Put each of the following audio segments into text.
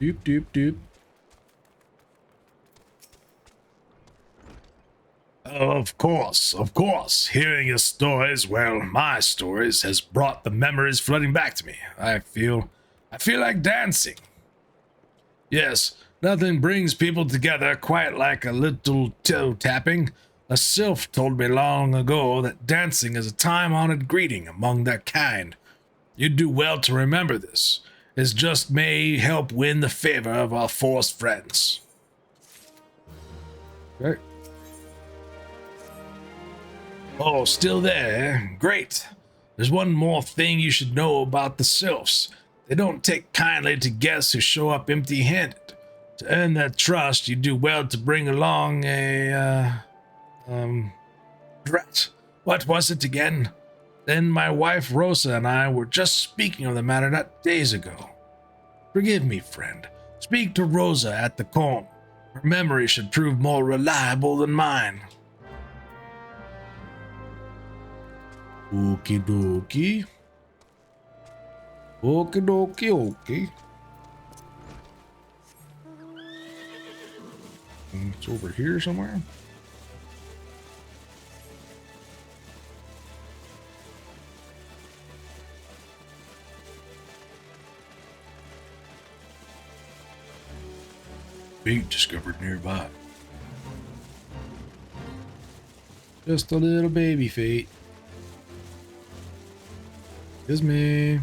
Doop, doop, doop. Oh, of course, of course. Hearing your stories, well, my stories, has brought the memories flooding back to me. I feel like dancing. Yes, nothing brings people together quite like a little toe tapping. A sylph told me long ago that dancing is a time-honored greeting among their kind. You'd do well to remember this. It just may help win the favor of our forest friends. Okay. Oh, still there? Great. There's one more thing you should know about the sylphs. They don't take kindly to guests who show up empty-handed. To earn their trust, you do well to bring along a, drat. What was it again? Then my wife Rosa and I were just speaking of the matter not days ago. Forgive me, friend. Speak to Rosa at the comb. Her memory should prove more reliable than mine. Okie dokie. Okie dokie okie. It's over here somewhere. Feet discovered nearby. Just a little baby feet. Excuse me.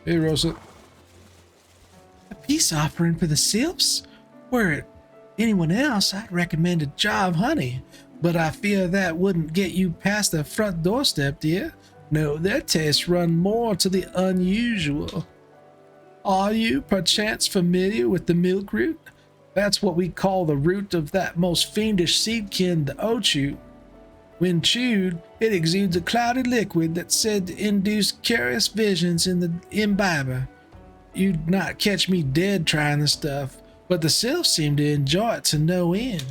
Hey, Rosa. A peace offering for the sylphs? Were it anyone else, I'd recommend a jar of honey, but I fear that wouldn't get you past the front doorstep, dear. No, their tastes run more to the unusual. Are you, perchance, familiar with the milk root? That's what we call the root of that most fiendish seedkin, the ochu. When chewed, it exudes a cloudy liquid that's said to induce curious visions in the imbiber. You'd not catch me dead trying the stuff, but the sylphs seem to enjoy it to no end.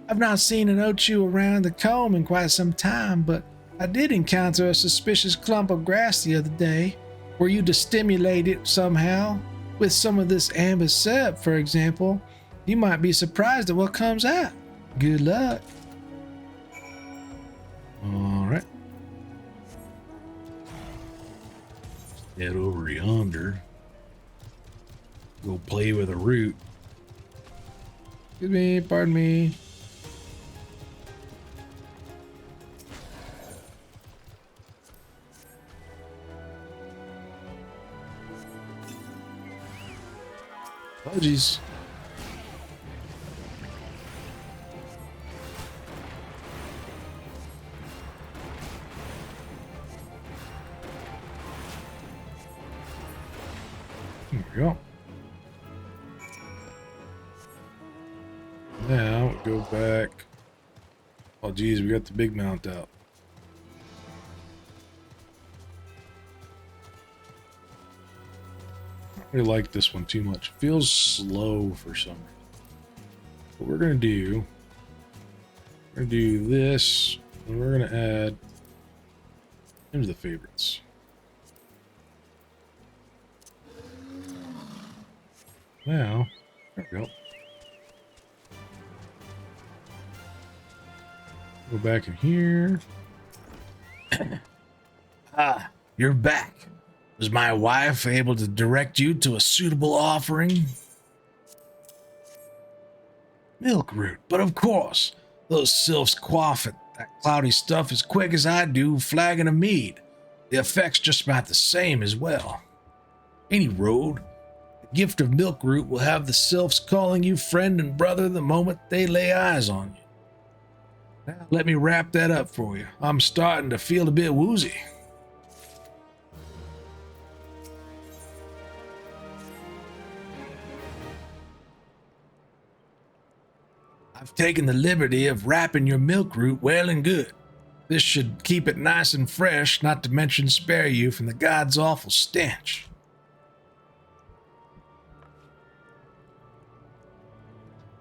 I've not seen an ochu around the comb in quite some time, but I did encounter a suspicious clump of grass the other day. Were you to stimulate it somehow, with some of this amber syrup, for example, you might be surprised at what comes out. Good luck. All right. Head over yonder. Go play with a root. Excuse me, pardon me. Oh, geez. There we go. Now go back. Oh, geez, we got the big mount out. I don't really like this one too much. It feels slow for some reason. What we're gonna do this, and we're gonna add into the favorites. Now, there we go. Go back in here. Ah, you're back. Was my wife able to direct you to a suitable offering? Milk root, but of course, those sylphs quaff at that cloudy stuff as quick as I do flagon of mead. The effect's just about the same as well. Any road, the gift of milk root will have the sylphs calling you friend and brother the moment they lay eyes on you. Now let me wrap that up for you. I'm starting to feel a bit woozy. I've taken the liberty of wrapping your milk root well and good. This should keep it nice and fresh, not to mention spare you from the god's awful stench.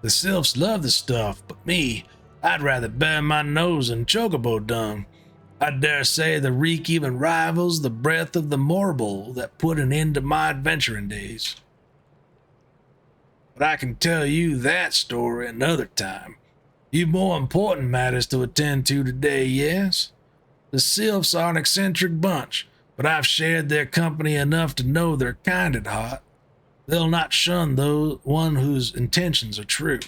The sylphs love the stuff, but me, I'd rather burn my nose in chocobo dung. I dare say the reek even rivals the breath of the morble that put an end to my adventuring days. But I can tell you that story another time. You've more important matters to attend to today, yes? The sylphs are an eccentric bunch, but I've shared their company enough to know they're kind at heart. They'll not shun one whose intentions are true.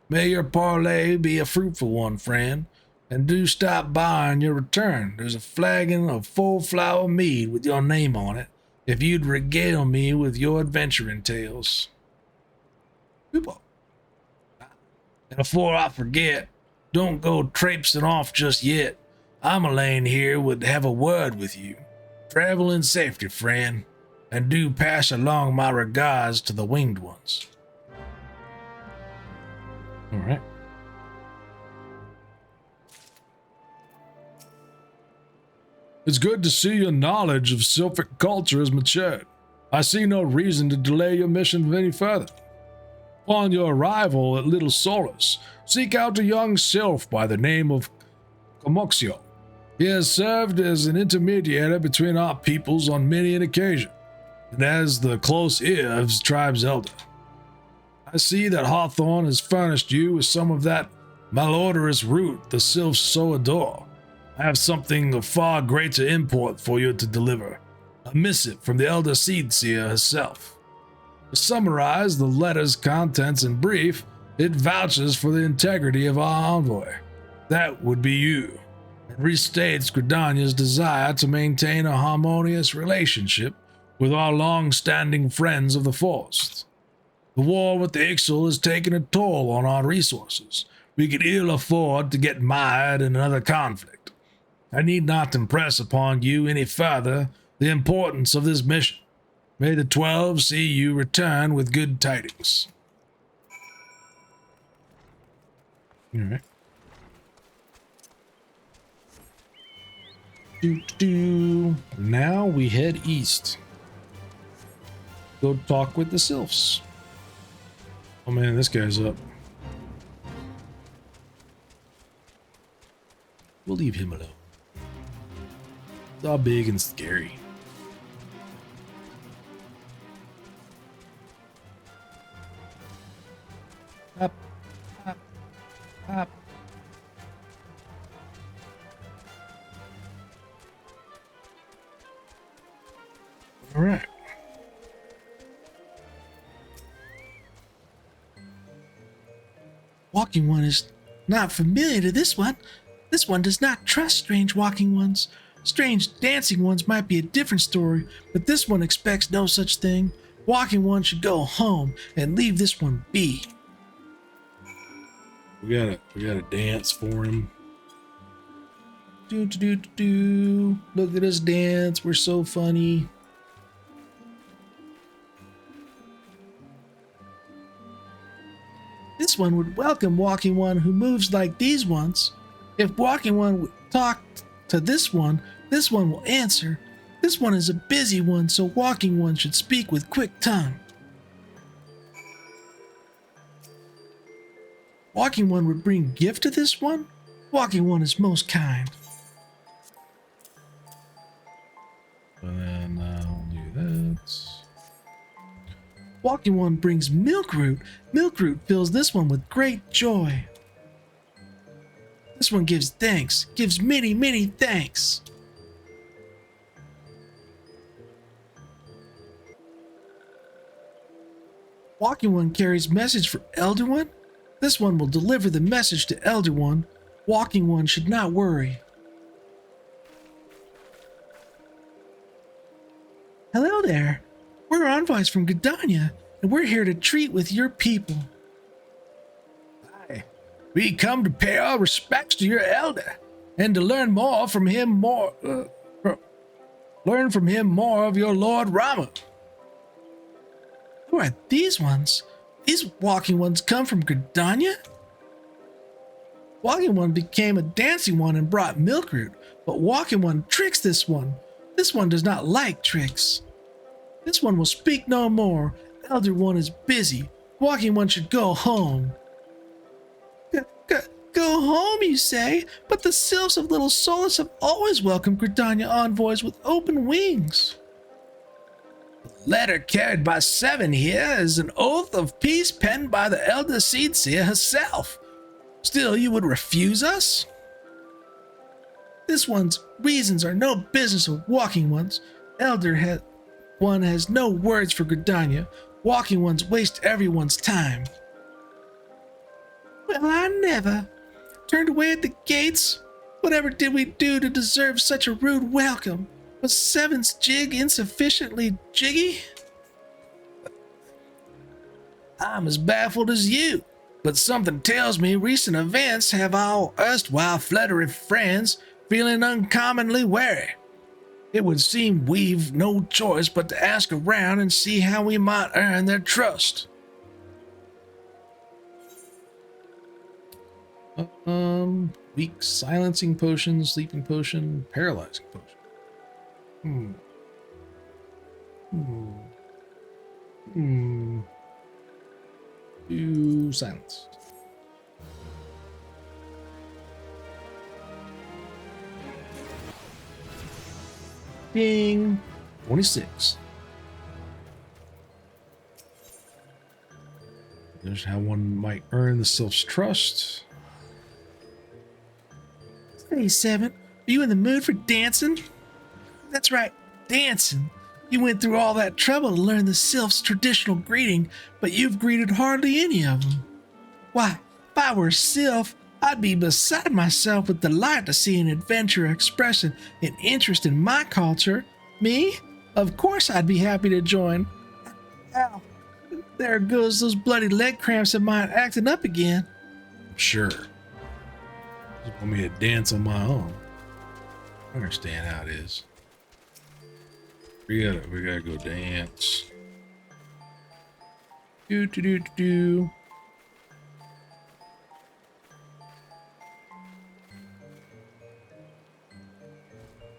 May your parley be a fruitful one, friend, and do stop by on your return. There's a flagon of full flower mead with your name on it, if you'd regale me with your adventuring tales. People. And before I forget, don't go traipsing off just yet. Amaline here would have a word with you. Travel in safety, friend, and do pass along my regards to the winged ones. All right. It's good to see your knowledge of sylphic culture has matured. I see no reason to delay your mission any further. Upon your arrival at Little Solace, seek out a young sylph by the name of Comoxio. He has served as an intermediary between our peoples on many an occasion, and as the close ear of his tribe's elder. I see that Hawthorne has furnished you with some of that malodorous root the sylphs so adore. I have something of far greater import for you to deliver, a missive from the elder seed-seer herself. To summarize the letter's contents in brief, it vouches for the integrity of our envoy. That would be you, and restates Gridania's desire to maintain a harmonious relationship with our long-standing friends of the forest. The war with the Ixal has taken a toll on our resources. We could ill afford to get mired in another conflict. I need not impress upon you any further the importance of this mission. May the 12 see you return with good tidings. All right. Now we head east. Go talk with the sylphs. Oh man, this guy's up. We'll leave him alone. It's all big and scary. Up, up, up. All right. Walking one is not familiar to this one. This one does not trust strange walking ones. Strange dancing ones might be a different story, but this one expects no such thing. Walking one should go home and leave this one be. We gotta dance for him. Do. Look at us dance. We're so funny. This one would welcome Walking One who moves like these ones. If Walking One would talk to this one will answer. This one is a busy one, so Walking One should speak with quick tongue. Walking One would bring gift to this one. Walking One is most kind. And then I'll do that. Walking One brings milk root. Milk root fills this one with great joy. This one gives thanks, gives many, many thanks. Walking One carries message for Elder One. This one will deliver the message to Elder One. Walking One should not worry. Hello there. We're envoys from Gridania, and we're here to treat with your people. Hi. We come to pay our respects to your elder, and to learn from him more of your Lord Rama. Who are these ones? These Walking Ones come from Gridania? Walking One became a dancing one and brought milk root, but Walking One tricks this one. This one does not like tricks. This one will speak no more. Elder One is busy. Walking One should go home. Go home, you say, but the sylphs of Little Solace have always welcomed Gridania envoys with open wings. The letter carried by Seven here is an oath of peace penned by the Elder Seedseer herself. Still, you would refuse us? This one's reasons are no business of Walking One's. One has no words for Gridania. Walking Ones waste everyone's time. Well, I never. Turned away at the gates? Whatever did we do to deserve such a rude welcome? Was Seven's jig insufficiently jiggy? I'm as baffled as you, but something tells me recent events have our erstwhile fluttery friends feeling uncommonly wary. It would seem we've no choice but to ask around and see how we might earn their trust. Weak silencing potion, sleeping potion, paralyzing potion. Do silence. Ding. 26. There's how one might earn the sylph's trust. Hey, Seven, are you in the mood for dancing? That's right, dancing. You went through all that trouble to learn the sylph's traditional greeting, but you've greeted hardly any of them. Why, if I were a sylph, I'd be beside myself with delight to see an adventurer expressing an interest in my culture. Me? Of course I'd be happy to join. Ow. There goes those bloody leg cramps of mine acting up again. Sure. Just want me to dance on my own. I understand how it is. We gotta go dance. Do.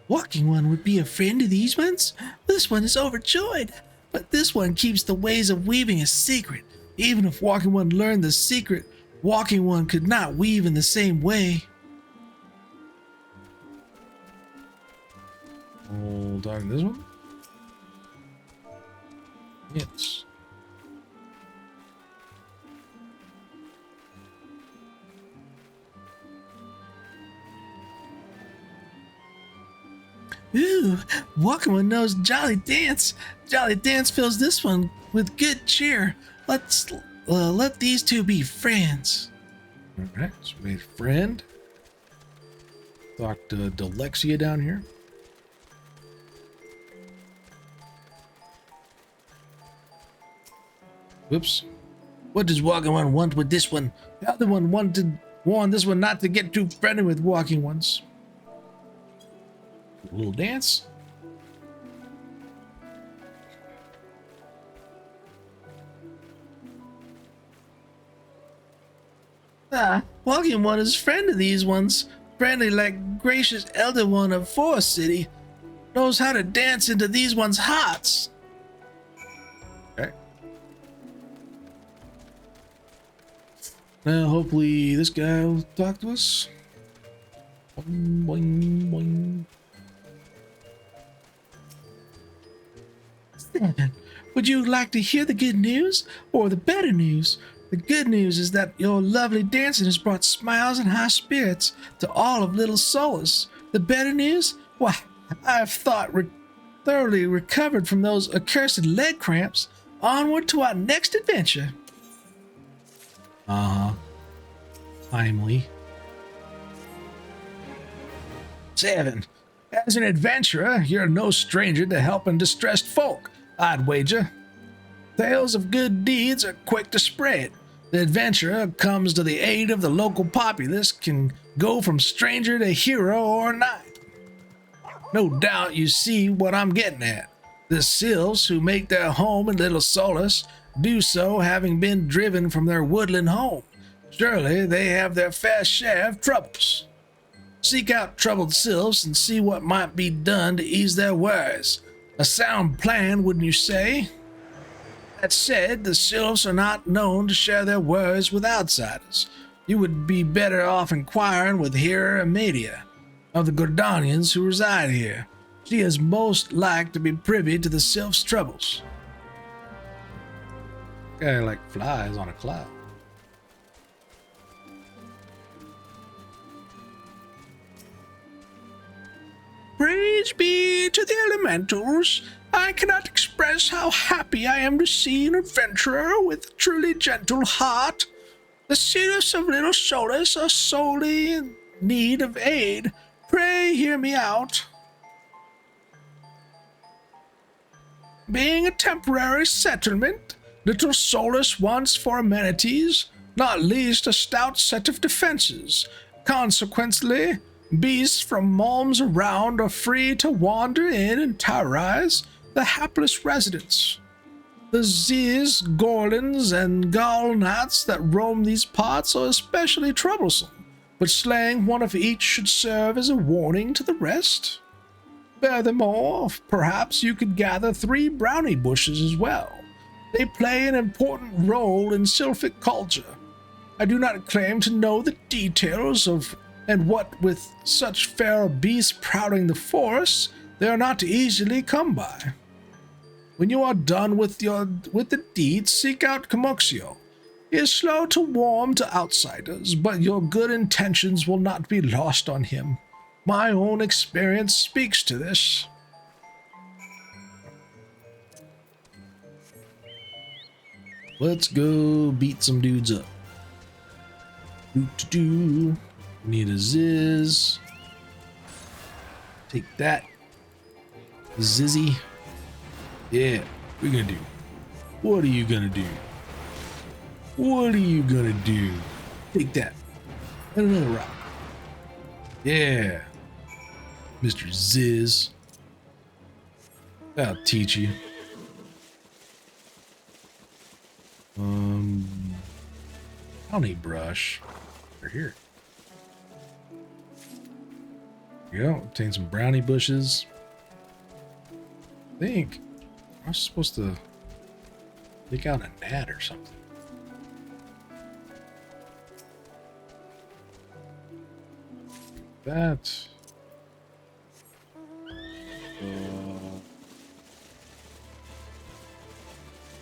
Walking One would be a friend to these ones? This one is overjoyed. But this one keeps the ways of weaving a secret. Even if Walking One learned the secret, Walking One could not weave in the same way. Hold on, this one? Yes. Ooh, Walking One knows Jolly Dance. Jolly Dance fills this one with good cheer. Let these two be friends. Alright, so we made a friend. Talk to Delexia down here. Whoops. What does Walking One want with this one? The other one wanted to warn this one not to get too friendly with Walking Ones. A little dance. Walking One is friend of these ones. Friendly like gracious Elder One of Forest City. Knows how to dance into these ones' hearts. Okay. Now, hopefully this guy will talk to us. Boing, boing, boing. Seven, would you like to hear the good news or the better news? The good news is that your lovely dancing has brought smiles and high spirits to all of Little Solace. The better news? Why, I've thoroughly recovered from those accursed leg cramps. Onward to our next adventure. Timely. 7. As an adventurer, you're no stranger to helping distressed folk, I'd wager. Tales of good deeds are quick to spread. The adventurer comes to the aid of the local populace can go from stranger to hero or knight. No doubt you see what I'm getting at. The sylphs who make their home in Little Solace do so having been driven from their woodland home. Surely they have their fair share of troubles. Seek out troubled sylphs and see what might be done to ease their worries. A sound plan, wouldn't you say? That said, the sylphs are not known to share their worries with outsiders. You would be better off inquiring with Hera Amadia of the Gordanians who reside here. She is most like to be privy to the sylph's troubles. Guy like flies on a cloud. Praise be to the elementals. I cannot express how happy I am to see an adventurer with a truly gentle heart. The Sirius of Little Solus are sorely in need of aid. Pray hear me out. Being a temporary settlement, Little Solus wants for amenities, not least a stout set of defenses. Consequently, beasts from malms around are free to wander in and terrorize the hapless residents. The Ziz, Gorlins, and Galnats that roam these parts are especially troublesome, but slaying one of each should serve as a warning to the rest. Furthermore, perhaps you could gather 3 brownie bushes as well. They play an important role in sylphic culture. I do not claim to know the details of, and what with such feral beasts prowling the forests, they are not easily come by. When you are done with the deed, seek out Comoxio. He is slow to warm to outsiders, but your good intentions will not be lost on him. My own experience speaks to this. Let's go beat some dudes up. Doo-doo-doo. Need a Ziz. Take that. Zizzy. Yeah, what are you gonna do? What are you gonna do? What are you gonna do? Take that. And another rock. Yeah. Mr. Ziz. I'll teach you. Brownie brush. Over here. There you go. Obtain some brownie bushes. I think I was supposed to take out a gnat or something. That.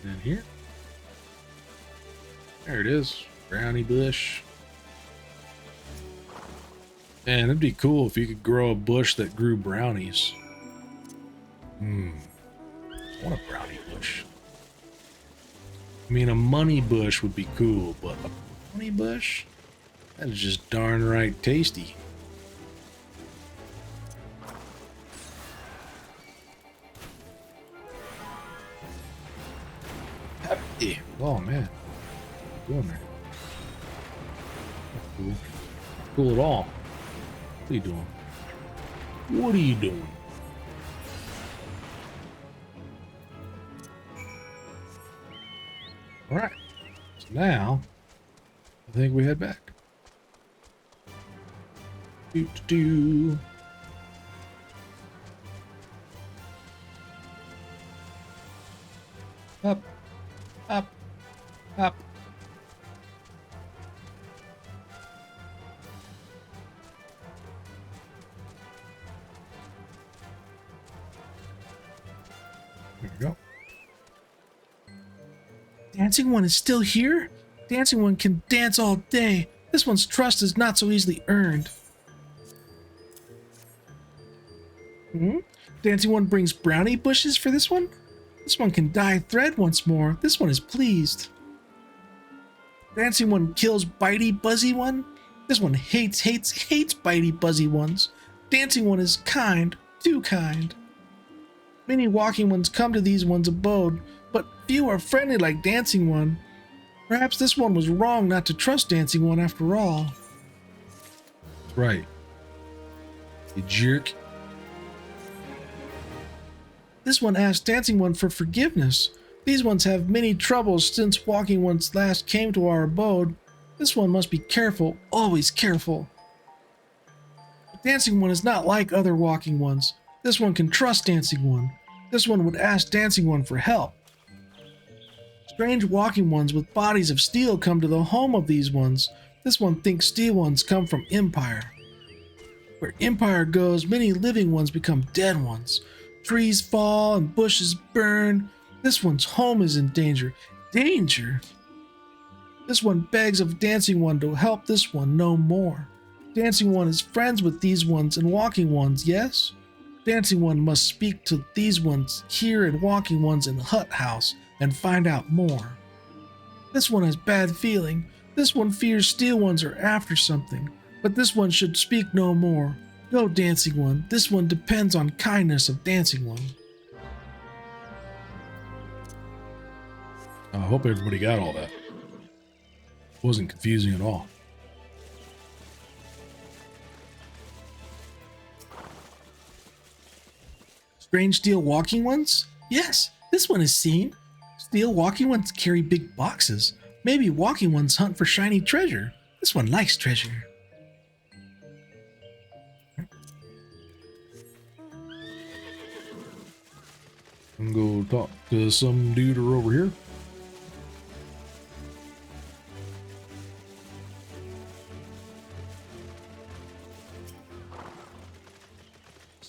And here. There it is. Brownie bush. Man, it'd be cool if you could grow a bush that grew brownies. I want a brownie bush. I mean, a money bush would be cool, but a brownie bush? That is just darn right tasty. Happy. Oh, man. Doing there. Not cool. Not cool at all. What are you doing? What are you doing? All right. So now, I think we head back. Do. Up, up, up. There we go. Dancing One is still here? Dancing One can dance all day. This one's trust is not so easily earned. Dancing One brings brownie bushes for this one? This one can dye thread once more. This one is pleased. Dancing One kills Bitey Buzzy One? This one hates Bitey Buzzy Ones. Dancing One is kind, too kind. Many walking ones come to these ones' abode, but few are friendly like Dancing One. Perhaps this one was wrong not to trust Dancing One after all. That's right. You jerk. This one asked Dancing One for forgiveness. These ones have many troubles since Walking Ones last came to our abode. This one must be careful, always careful. But Dancing One is not like other Walking Ones. This one can trust Dancing One. This one would ask Dancing One for help. Strange Walking Ones with bodies of steel come to the home of these ones. This one thinks steel ones come from Empire. Where Empire goes, many living ones become dead ones. Trees fall and bushes burn. This one's home is in danger. Danger? This one begs of Dancing One to help this one no more. Dancing One is friends with these ones and Walking Ones, yes? Dancing One must speak to these ones here and Walking Ones in the hut house and find out more. This one has bad feeling. This one fears Steel Ones are after something, but this one should speak no more. Go, Dancing One. This one depends on kindness of Dancing One. I hope everybody got all that. Wasn't confusing at all. Strange steel walking ones? Yes, this one is seen. Steel walking ones carry big boxes. Maybe walking ones hunt for shiny treasure. This one likes treasure. I'm gonna go talk to some dude over here.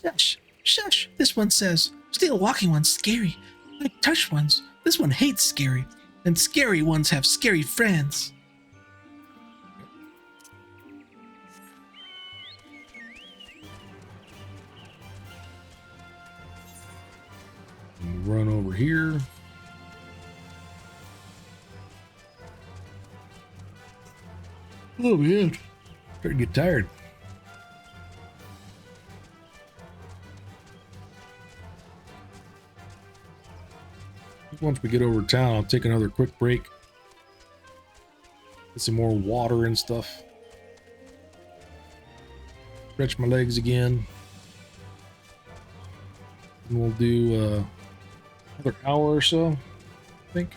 Shush, shush, this one says. Steel walking ones scary. Like touch ones. This one hates scary. And scary ones have scary friends. Run over here. Oh man, starting to get tired. Once we get over town, I'll take another quick break. Get some more water and stuff. Stretch my legs again. And we'll do another hour or so, I think.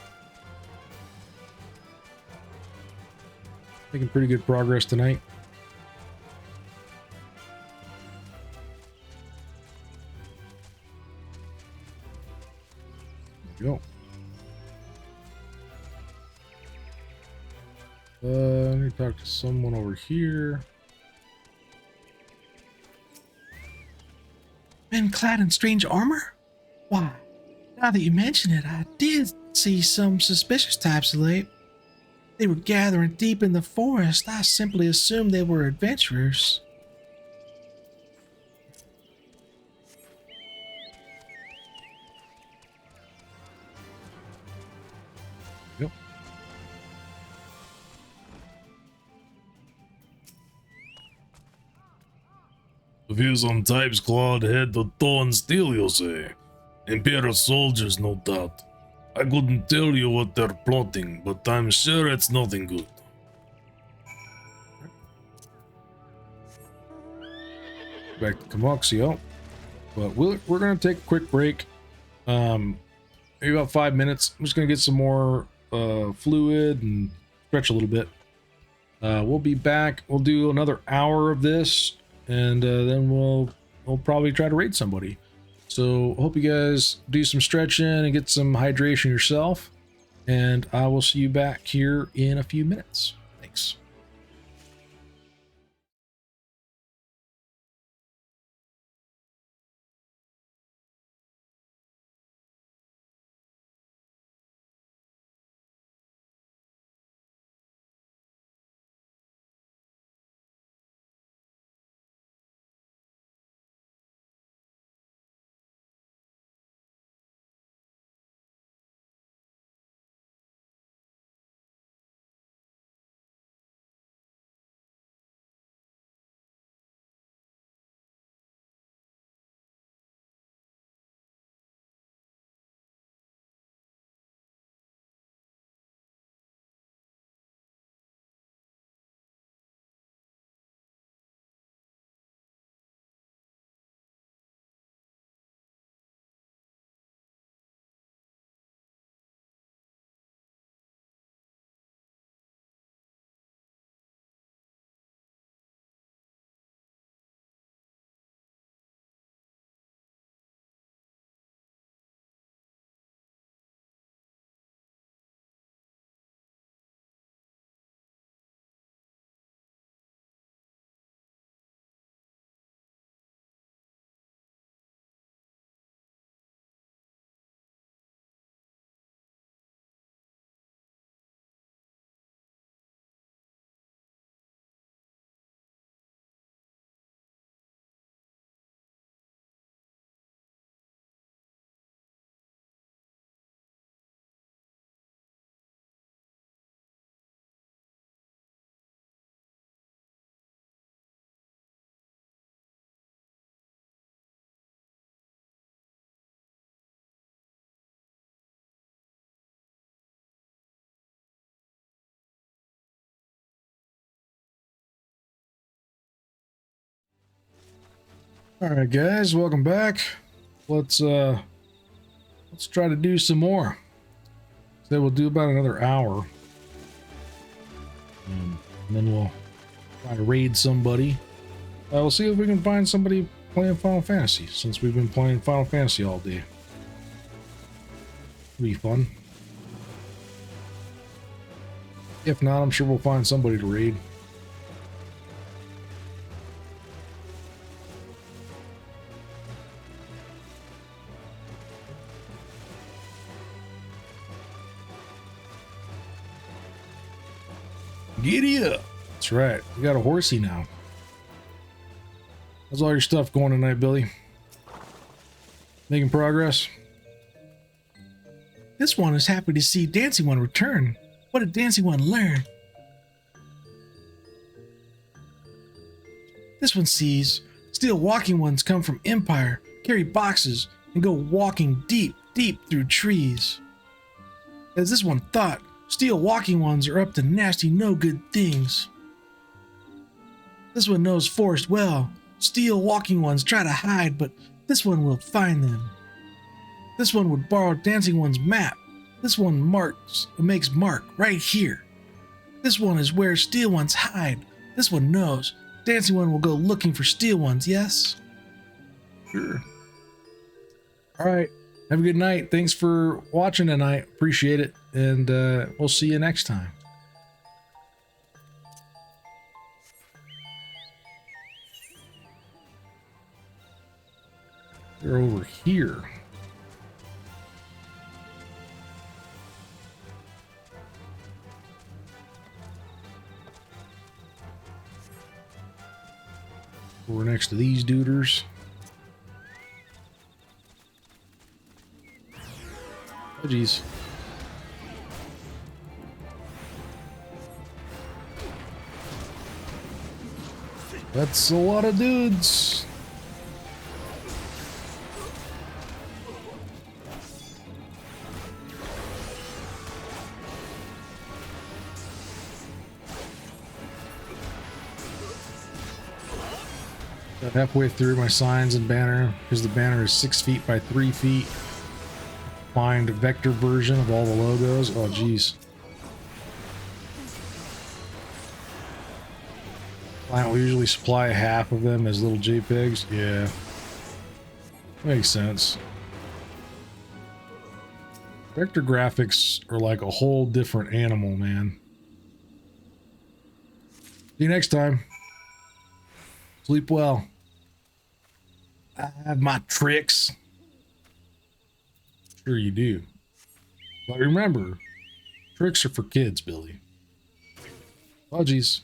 Making pretty good progress tonight. There we go. I need to talk to someone over here. Men clad in strange armor? Why, now that you mention it, I did see some suspicious types of late. They were gathering deep in the forest. I simply assumed they were adventurers. Yep. A few some types clawed head to toe and steel, you say? Imperial soldiers, no doubt. I couldn't tell you what they're plotting, but I'm sure it's nothing good. Back to Camoxio. But we're going to take a quick break. Maybe about 5 minutes. I'm just going to get some more fluid and stretch a little bit. We'll be back. We'll do another hour of this, and then we'll probably try to raid somebody. So hope you guys do some stretching and get some hydration yourself, and I will see you back here in a few minutes. Thanks. All right, guys, welcome back. Let's try to do some more. So we'll do about another hour, and then we'll try to raid somebody. We'll see if we can find somebody playing Final Fantasy, since we've been playing Final Fantasy all day. It'll be fun. If not, I'm sure we'll find somebody to raid. Giddy up. That's right. We got a horsey now. How's all your stuff going tonight, Billy? Making progress? This one is happy to see Dancing One return. What did Dancing One learn? This one sees steel walking ones come from Empire, carry boxes, and go walking deep, deep through trees. As this one thought, steel walking ones are up to nasty, no good things. This one knows forest well. Steel walking ones try to hide, but this one will find them. This one would borrow Dancing One's map. This one makes mark right here. This one is where steel ones hide. This one knows. Dancing One will go looking for steel ones, yes? Sure. All right. Have a good night. Thanks for watching tonight. Appreciate it. And we'll see you next time. They're over here. We're next to these duders. Oh, geez. That's a lot of dudes. Got halfway through my signs and banner because the banner is 6 feet by 3 feet. Find a vector version of all the logos. Oh, geez. Client will usually supply half of them as little JPEGs. Yeah. Makes sense. Vector graphics are like a whole different animal, man. See you next time. Sleep well. I have my tricks. Sure you do. But remember, tricks are for kids, Billy. Oh, geez.